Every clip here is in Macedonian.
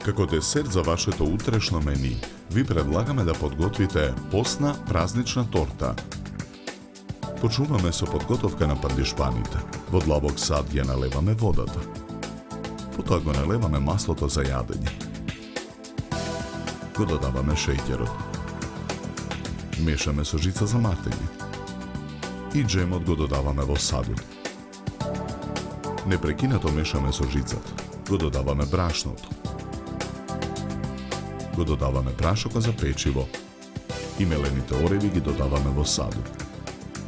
Како десерт за вашето утрешно мени, ви предлагаме да подготвите постна празнична торта. Почнуваме со подготовка на пандишпаните. Во длабок сад ја налеваме водата. Потоа го налеваме маслото за јадење. Го додаваме шеќерот. Мешаме со жица за матење. И джемот го додаваме во садот. Непрекинато мешаме со жицата. Го додаваме брашното. Го додаваме прашокот за печиво и мелените ореви ги додаваме во садот.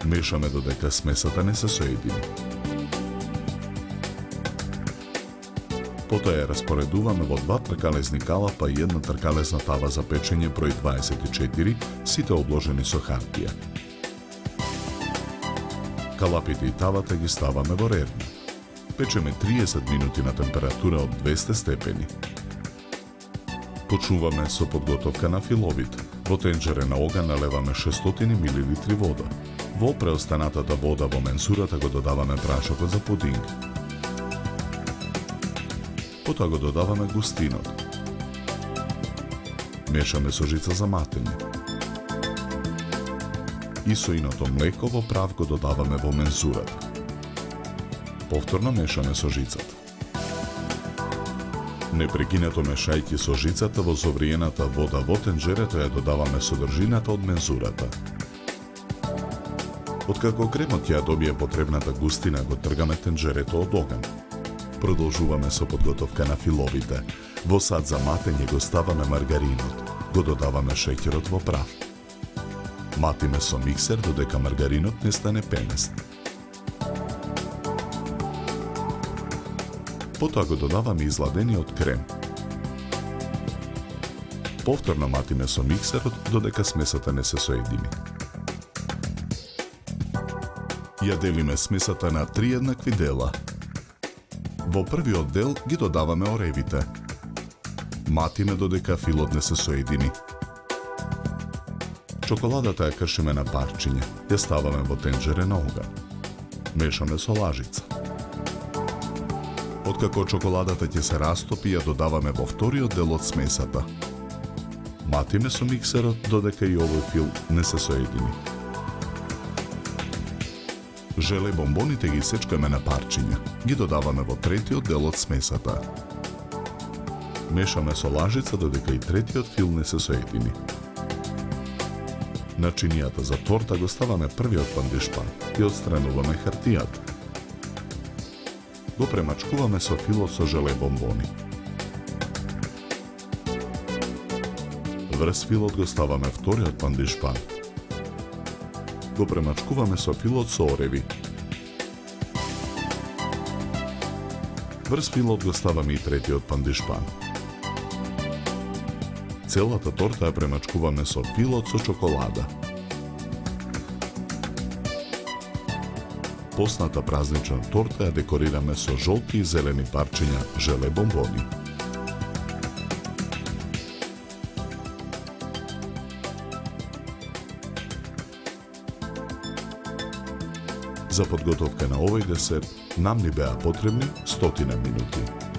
Мешаме додека смесата не се соедини. Потоа ја распоредуваме во 2 тркалезни калапа и 1 тркалезна тава за печење број 24, сите обложени со хартија. Калапите и тавата ги ставаме во редно. Печеме 30 минути на температура од 200 степени. Почнуваме со подготовка на филовите. Во тенџере на оган налеваме 600 мл вода. Во преостанатата вода во мензурата го додаваме прашокот за пудинг. Потоа го додаваме густинот. Мешаме со жица за матење. И соиното млеко во прав го додаваме во мензурата. Повторно мешаме со жицата. Непрекинато мешајќи со жицата во зовриената вода во тенџерето ја додаваме содржината од мензурата. Откако кремот ја добие потребната густина, го тргаме тенџерето од оган. Продолжуваме со подготовка на филовите. Во сад за матење го ставаме маргаринот. Го додаваме шеќерот во прав. Матиме со миксер додека маргаринот не стане пенест. Потоа го додаваме изладениот крем. Повторно матиме со миксерот додека смесата не се соедини. Ја делиме смесата на 3 еднакви дела. Во првиот дел ги додаваме оревите. Матиме додека филот не се соедини. Чоколадата ја кршиме на парчиња. Ја ставаме во тенџере на оган. Мешаме со лажица. Откако чоколадата ќе се растопи, ја додаваме во вториот дел од смесата. Матиме со миксерот додека и овој фил не се соедини. Желе бомбоните ги сечкаме на парчиња. Ги додаваме во третиот дел од смесата. Мешаме со лажица додека и третиот фил не се соедини. На чинијата за торта го ставаме првиот пандишпан и отстрануваме хартијата. Го премачкуваме со филот со желе бомбони. Врз филот го ставаме вториот пандишпан. Го премачкуваме со филот со ореви. Врз филот го ставаме и третиот пандишпан. Целата торта ја премачкуваме со филот со чоколада. Постната празнична торта ја декорираме со жолти и зелени парчиња желе бомбони. За подготовка на овој десерт нам ни беа потребни 100 минути.